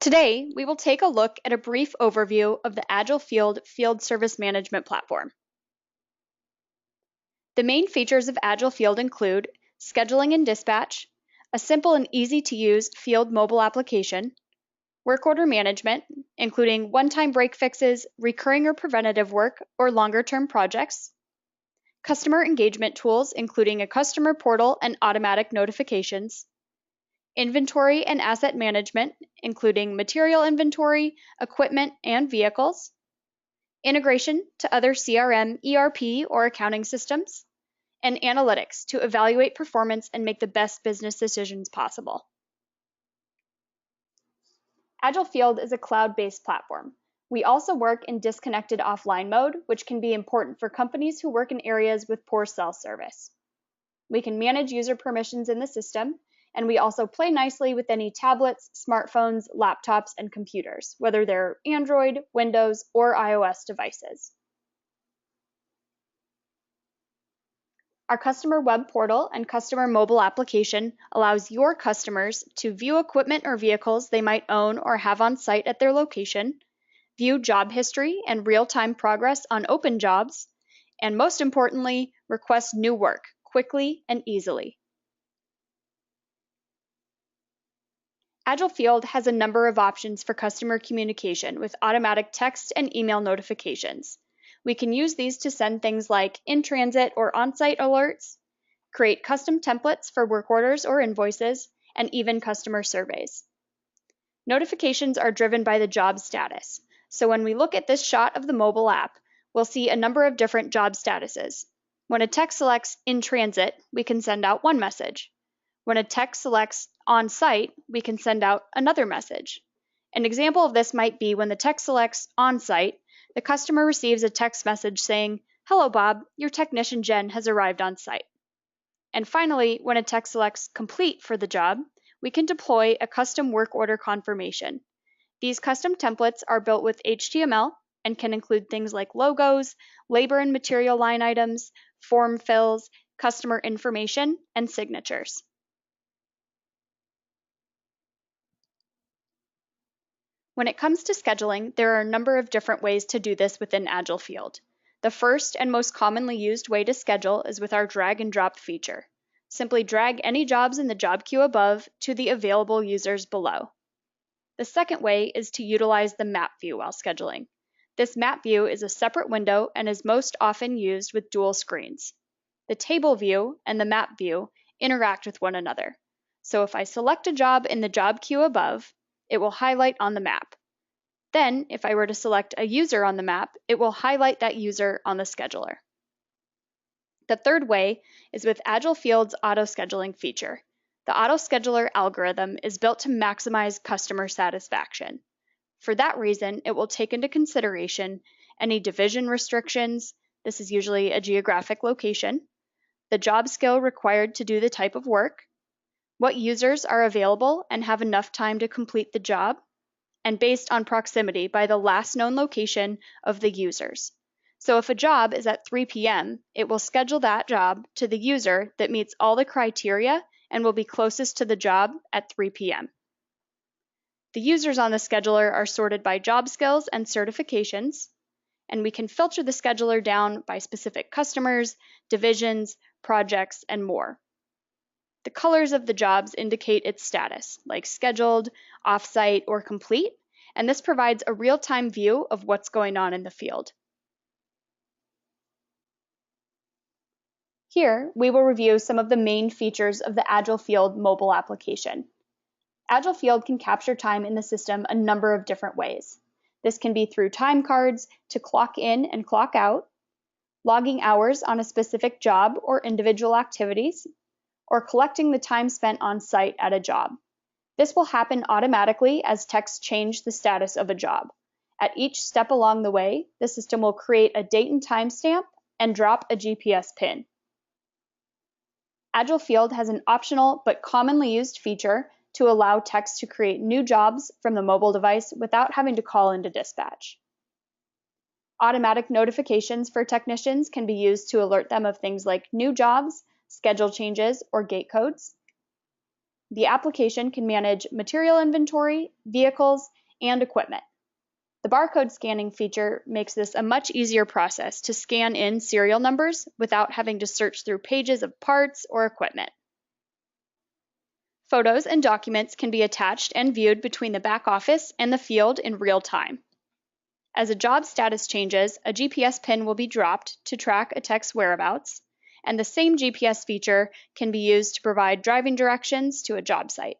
Today, we will take a look at a brief overview of the Agile Field Service Management Platform. The main features of Agile Field include scheduling and dispatch, a simple and easy-to-use field mobile application, work order management, including one-time break fixes, recurring or preventative work, or longer-term projects, customer engagement tools, including a customer portal and automatic notifications, inventory and asset management, including material inventory, equipment, and vehicles, integration to other CRM, ERP, or accounting systems, and analytics to evaluate performance and make the best business decisions possible. Agile Field is a cloud-based platform. We also work in disconnected offline mode, which can be important for companies who work in areas with poor cell service. We can manage user permissions in the system, and we also play nicely with any tablets, smartphones, laptops, and computers, whether they're Android, Windows, or iOS devices. Our customer web portal and customer mobile application allows your customers to view equipment or vehicles they might own or have on site at their location, view job history and real-time progress on open jobs, and most importantly, request new work quickly and easily. Agile Field has a number of options for customer communication with automatic text and email notifications. We can use these to send things like in-transit or on-site alerts, create custom templates for work orders or invoices, and even customer surveys. Notifications are driven by the job status. So when we look at this shot of the mobile app, we'll see a number of different job statuses. When a text selects in transit, we can send out one message. When a text selects on-site, we can send out another message. An example of this might be when the text selects on-site, the customer receives a text message saying, "Hello Bob, your technician Jen has arrived on site." And finally, when a text selects complete for the job, we can deploy a custom work order confirmation. These custom templates are built with HTML and can include things like logos, labor and material line items, form fills, customer information, and signatures. When it comes to scheduling, there are a number of different ways to do this within Agile Field. The first and most commonly used way to schedule is with our drag and drop feature. Simply drag any jobs in the job queue above to the available users below. The second way is to utilize the map view while scheduling. This map view is a separate window and is most often used with dual screens. The table view and the map view interact with one another. So if I select a job in the job queue above, it will highlight on the map. Then, if I were to select a user on the map, it will highlight that user on the scheduler. The third way is with Agile Field's auto-scheduling feature. The auto-scheduler algorithm is built to maximize customer satisfaction. For that reason, it will take into consideration any division restrictions, this is usually a geographic location, the job skill required to do the type of work, what users are available and have enough time to complete the job, and based on proximity by the last known location of the users. So if a job is at 3 p.m., it will schedule that job to the user that meets all the criteria and will be closest to the job at 3 p.m. The users on the scheduler are sorted by job skills and certifications, and we can filter the scheduler down by specific customers, divisions, projects, and more. The colors of the jobs indicate its status, like scheduled, off-site, or complete, and this provides a real-time view of what's going on in the field. Here, we will review some of the main features of the Agile Field mobile application. Agile Field can capture time in the system a number of different ways. This can be through time cards to clock in and clock out, logging hours on a specific job or individual activities, or collecting the time spent on site at a job. This will happen automatically as text change the status of a job. At each step along the way, the system will create a date and time stamp and drop a GPS pin. Agile Field has an optional but commonly used feature to allow text to create new jobs from the mobile device without having to call into dispatch. Automatic notifications for technicians can be used to alert them of things like new jobs, schedule changes, or gate codes. The application can manage material inventory, vehicles, and equipment. The barcode scanning feature makes this a much easier process to scan in serial numbers without having to search through pages of parts or equipment. Photos and documents can be attached and viewed between the back office and the field in real time. As a job status changes, a GPS pin will be dropped to track a tech's whereabouts, and the same GPS feature can be used to provide driving directions to a job site.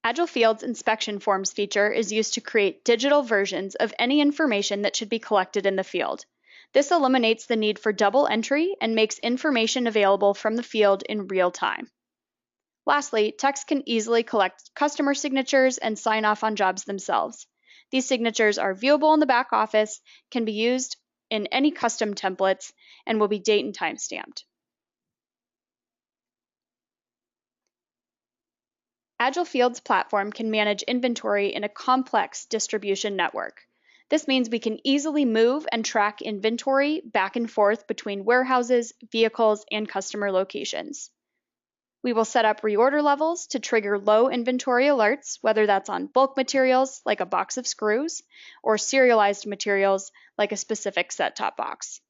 Agile Field's inspection forms feature is used to create digital versions of any information that should be collected in the field. This eliminates the need for double entry and makes information available from the field in real time. Lastly, techs can easily collect customer signatures and sign off on jobs themselves. These signatures are viewable in the back office, can be used in any custom templates, and will be date and time stamped. Agile Field's platform can manage inventory in a complex distribution network. This means we can easily move and track inventory back and forth between warehouses, vehicles, and customer locations. We will set up reorder levels to trigger low inventory alerts, whether that's on bulk materials like a box of screws, or serialized materials like a specific set-top box.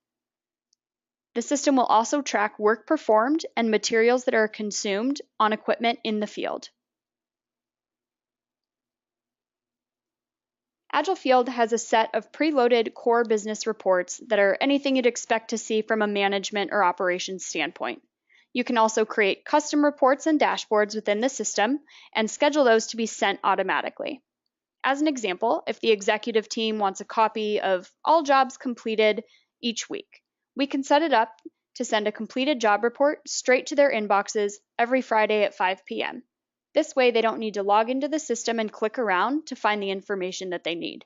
The system will also track work performed and materials that are consumed on equipment in the field. Agile Field has a set of preloaded core business reports that are anything you'd expect to see from a management or operations standpoint. You can also create custom reports and dashboards within the system and schedule those to be sent automatically. As an example, if the executive team wants a copy of all jobs completed each week, we can set it up to send a completed job report straight to their inboxes every Friday at 5 p.m. This way, they don't need to log into the system and click around to find the information that they need.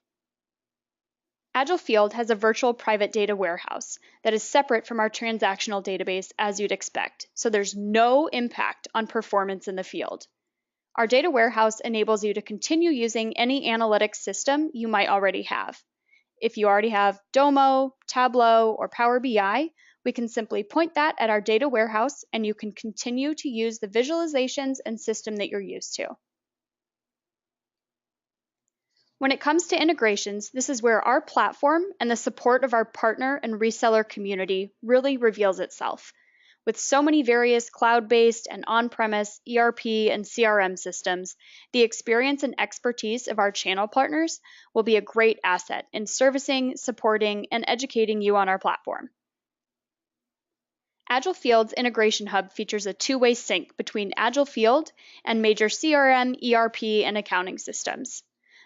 Agile Field has a virtual private data warehouse that is separate from our transactional database as you'd expect, so there's no impact on performance in the field. Our data warehouse enables you to continue using any analytics system you might already have. If you already have Domo, Tableau, or Power BI, we can simply point that at our data warehouse and you can continue to use the visualizations and system that you're used to. When it comes to integrations, this is where our platform and the support of our partner and reseller community really reveals itself. With so many various cloud-based and on-premise ERP and CRM systems, the experience and expertise of our channel partners will be a great asset in servicing, supporting, and educating you on our platform. Agile Field's Integration Hub features a two-way sync between Agile Field and major CRM, ERP, and accounting systems.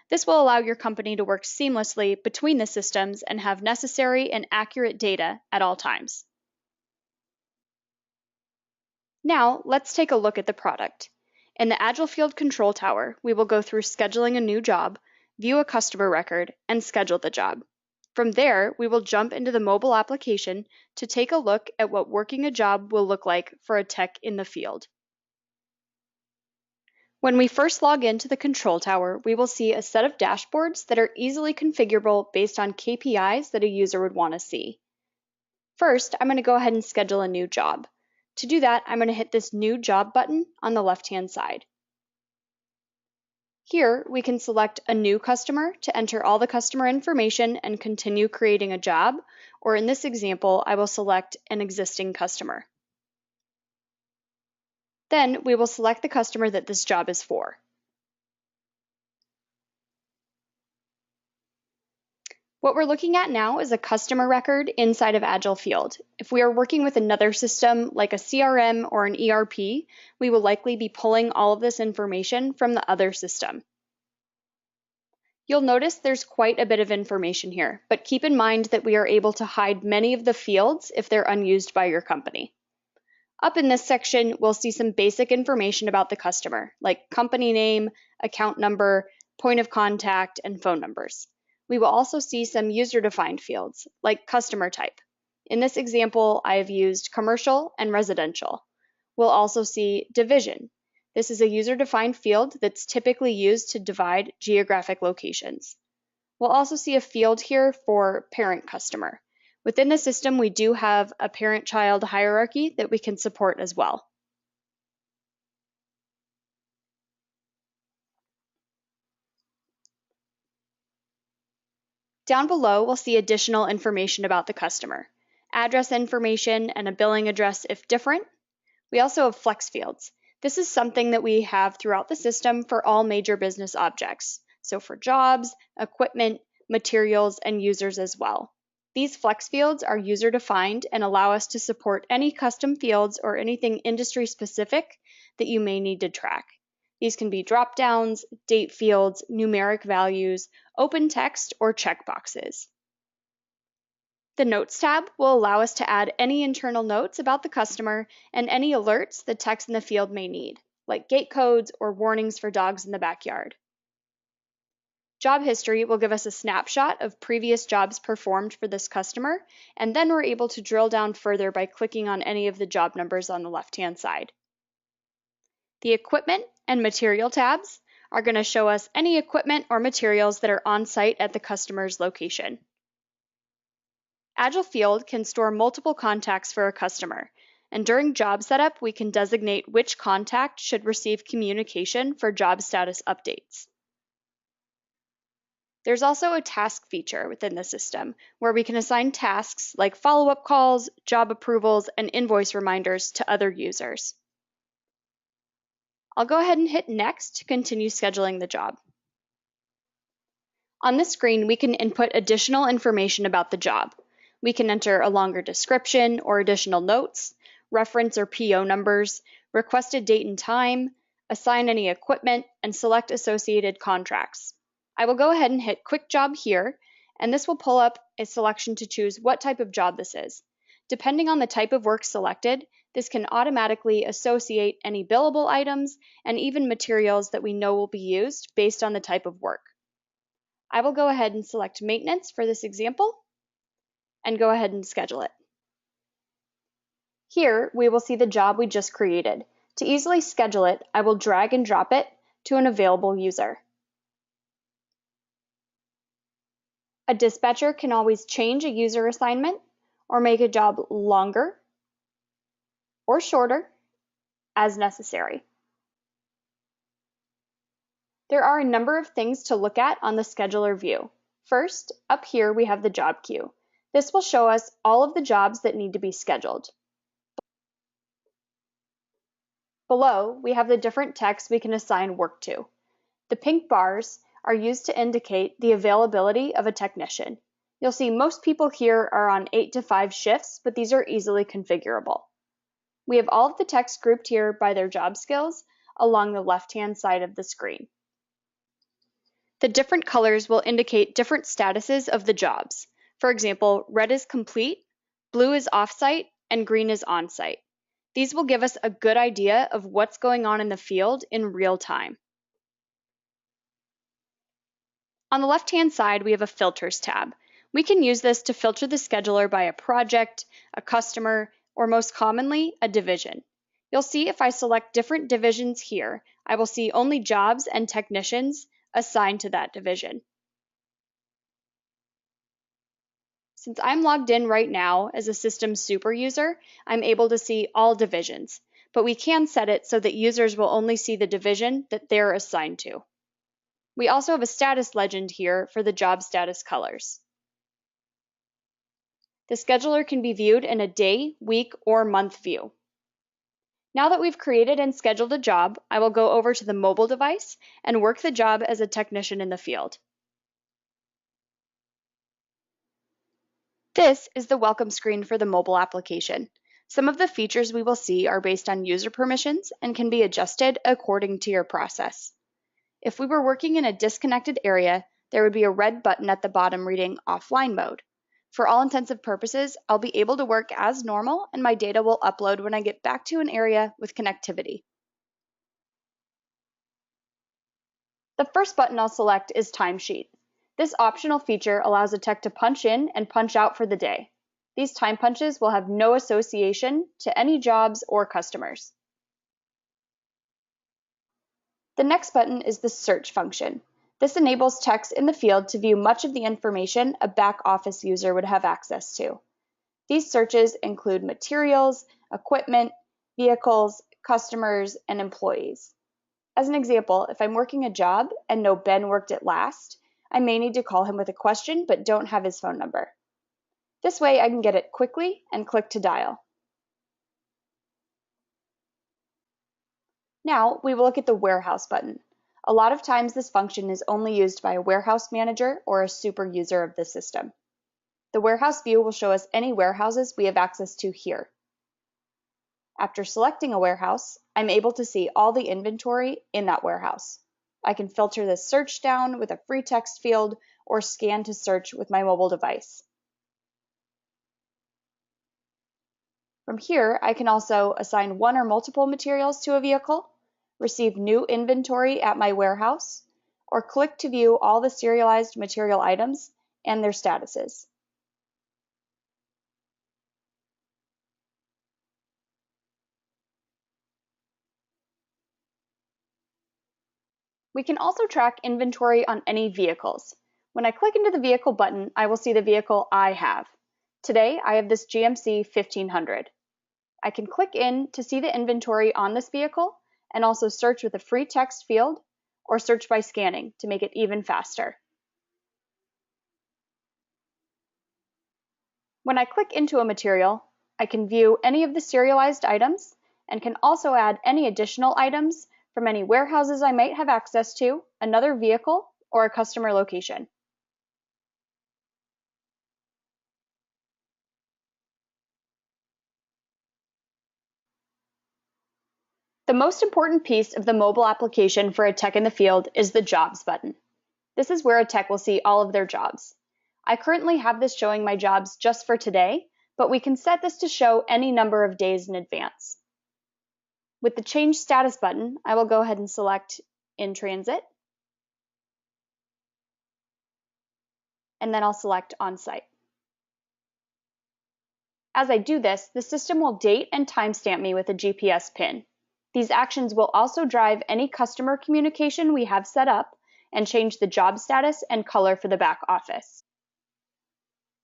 This will allow your company to work seamlessly between the systems and have necessary and accurate data at all times. Now, let's take a look at the product. In the Agile Field Control Tower, we will go through scheduling a new job, view a customer record, and schedule the job. From there, we will jump into the mobile application to take a look at what working a job will look like for a tech in the field. When we first log into the Control Tower, we will see a set of dashboards that are easily configurable based on KPIs that a user would want to see. First, I'm going to go ahead and schedule a new job. To do that, I'm going to hit this New Job button on the left-hand side. Here, we can select a new customer to enter all the customer information and continue creating a job, or in this example, I will select an existing customer. Then we will select the customer that this job is for. What we're looking at now is a customer record inside of Agile Field. If we are working with another system like a CRM or an ERP, we will likely be pulling all of this information from the other system. You'll notice there's quite a bit of information here, but keep in mind that we are able to hide many of the fields if they're unused by your company. Up in this section, we'll see some basic information about the customer, like company name, account number, point of contact, and phone numbers. We will also see some user-defined fields, like customer type. In this example, I have used commercial and residential. We'll also see division. This is a user-defined field that's typically used to divide geographic locations. We'll also see a field here for parent customer. Within the system, we do have a parent-child hierarchy that we can support as well. Down below, we'll see additional information about the customer, address information and a billing address if different. We also have flex fields. This is something that we have throughout the system for all major business objects, so for jobs, equipment, materials, and users as well. These flex fields are user-defined and allow us to support any custom fields or anything industry-specific that you may need to track. These can be drop-downs, date fields, numeric values, open text, or checkboxes. The Notes tab will allow us to add any internal notes about the customer and any alerts the text in the field may need, like gate codes or warnings for dogs in the backyard. Job history will give us a snapshot of previous jobs performed for this customer, and then we're able to drill down further by clicking on any of the job numbers on the left-hand side. The Equipment and Material tabs are going to show us any equipment or materials that are on site at the customer's location. Agile Field can store multiple contacts for a customer, and during job setup, we can designate which contact should receive communication for job status updates. There's also a task feature within the system where we can assign tasks like follow-up calls, job approvals, and invoice reminders to other users. I'll go ahead and hit Next to continue scheduling the job. On this screen, we can input additional information about the job. We can enter a longer description or additional notes, reference or PO numbers, requested date and time, assign any equipment, and select associated contracts. I will go ahead and hit Quick Job here, and this will pull up a selection to choose what type of job this is. Depending on the type of work selected, this can automatically associate any billable items and even materials that we know will be used based on the type of work. I will go ahead and select maintenance for this example and go ahead and schedule it. Here we will see the job we just created. To easily schedule it, I will drag and drop it to an available user. A dispatcher can always change a user assignment or make a job longer or shorter as necessary. There are a number of things to look at on the scheduler view. First, up here we have the job queue. This will show us all of the jobs that need to be scheduled. Below, we have the different texts we can assign work to. The pink bars are used to indicate the availability of a technician. You'll see most people here are on 8 to 5 shifts, but these are easily configurable. We have all of the text grouped here by their job skills along the left-hand side of the screen. The different colors will indicate different statuses of the jobs. For example, red is complete, blue is off-site, and green is on-site. These will give us a good idea of what's going on in the field in real time. On the left-hand side, we have a Filters tab. We can use this to filter the scheduler by a project, a customer, or most commonly, a division. You'll see if I select different divisions here, I will see only jobs and technicians assigned to that division. Since I'm logged in right now as a system super user, I'm able to see all divisions, but we can set it so that users will only see the division that they're assigned to. We also have a status legend here for the job status colors. The scheduler can be viewed in a day, week, or month view. Now that we've created and scheduled a job, I will go over to the mobile device and work the job as a technician in the field. This is the welcome screen for the mobile application. Some of the features we will see are based on user permissions and can be adjusted according to your process. If we were working in a disconnected area, there would be a red button at the bottom reading offline mode. For all intents and purposes, I'll be able to work as normal and my data will upload when I get back to an area with connectivity. The first button I'll select is Timesheet. This optional feature allows a tech to punch in and punch out for the day. These time punches will have no association to any jobs or customers. The next button is the Search function. This enables techs in the field to view much of the information a back office user would have access to. These searches include materials, equipment, vehicles, customers, and employees. As an example, if I'm working a job and know Ben worked it last, I may need to call him with a question but don't have his phone number. This way I can get it quickly and click to dial. Now we will look at the Warehouse button. A lot of times this function is only used by a warehouse manager or a super user of the system. The warehouse view will show us any warehouses we have access to here. After selecting a warehouse, I'm able to see all the inventory in that warehouse. I can filter this search down with a free text field or scan to search with my mobile device. From here, I can also assign one or multiple materials to a vehicle, receive new inventory at my warehouse, or click to view all the serialized material items and their statuses. We can also track inventory on any vehicles. When I click into the vehicle button, I will see the vehicle I have. Today, I have this GMC 1500. I can click in to see the inventory on this vehicle and also search with a free text field or search by scanning to make it even faster. When I click into a material, I can view any of the serialized items and can also add any additional items from any warehouses I might have access to, another vehicle, or a customer location. The most important piece of the mobile application for a tech in the field is the Jobs button. This is where a tech will see all of their jobs. I currently have this showing my jobs just for today, but we can set this to show any number of days in advance. With the Change Status button, I will go ahead and select In Transit, and then I'll select On Site. As I do this, the system will date and timestamp me with a GPS pin. These actions will also drive any customer communication we have set up and change the job status and color for the back office.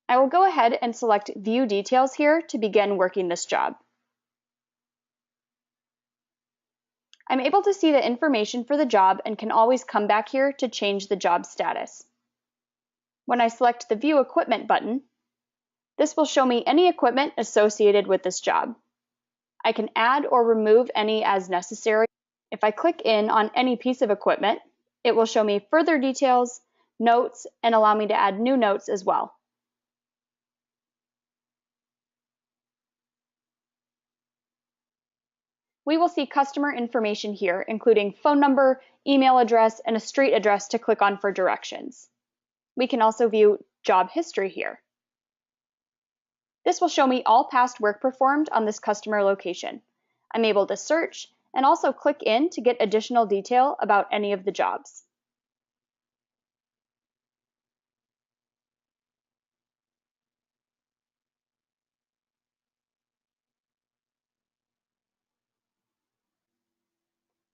I will go ahead and select View Details here to begin working this job. I'm able to see the information for the job and can always come back here to change the job status. When I select the View Equipment button, this will show me any equipment associated with this job. I can add or remove any as necessary. If I click in on any piece of equipment, it will show me further details, notes, and allow me to add new notes as well. We will see customer information here, including phone number, email address, and a street address to click on for directions. We can also view job history here. This will show me all past work performed on this customer location. I'm able to search and also click in to get additional detail about any of the jobs.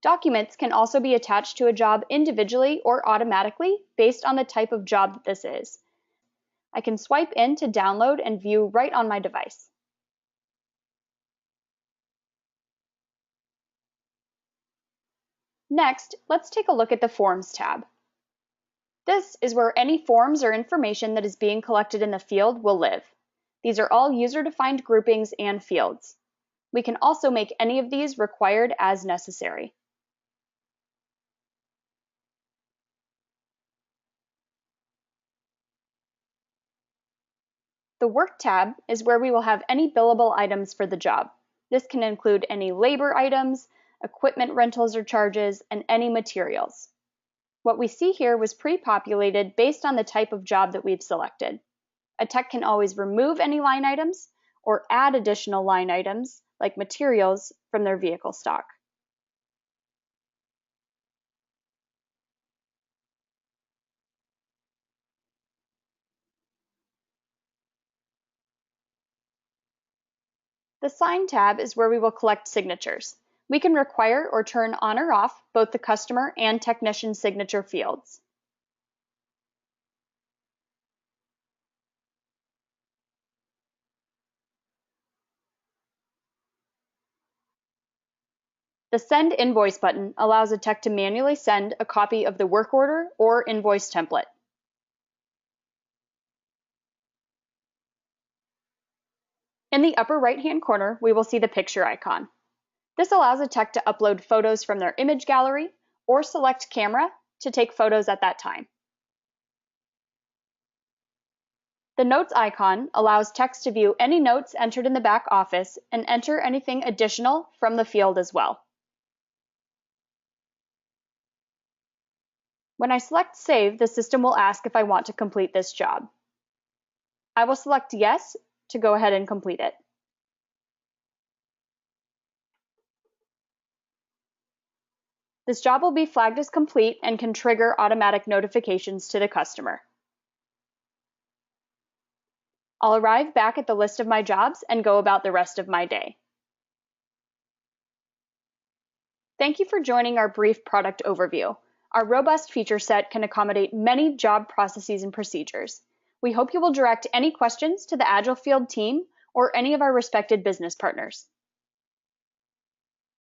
Documents can also be attached to a job individually or automatically based on the type of job that this is. I can swipe in to download and view right on my device. Next, let's take a look at the Forms tab. This is where any forms or information that is being collected in the field will live. These are all user-defined groupings and fields. We can also make any of these required as necessary. The Work tab is where we will have any billable items for the job. This can include any labor items, equipment rentals or charges, and any materials. What we see here was pre-populated based on the type of job that we've selected. A tech can always remove any line items or add additional line items, like materials, from their vehicle stock. The Sign tab is where we will collect signatures. We can require or turn on or off both the customer and technician signature fields. The Send Invoice button allows a tech to manually send a copy of the work order or invoice template. In the upper right-hand corner, we will see the picture icon. This allows a tech to upload photos from their image gallery or select camera to take photos at that time. The Notes icon allows techs to view any notes entered in the back office and enter anything additional from the field as well. When I select Save, the system will ask if I want to complete this job. I will select Yes to go ahead and complete it. This job will be flagged as complete and can trigger automatic notifications to the customer. I'll arrive back at the list of my jobs and go about the rest of my day. Thank you for joining our brief product overview. Our robust feature set can accommodate many job processes and procedures. We hope you will direct any questions to the Agile Field team or any of our respected business partners.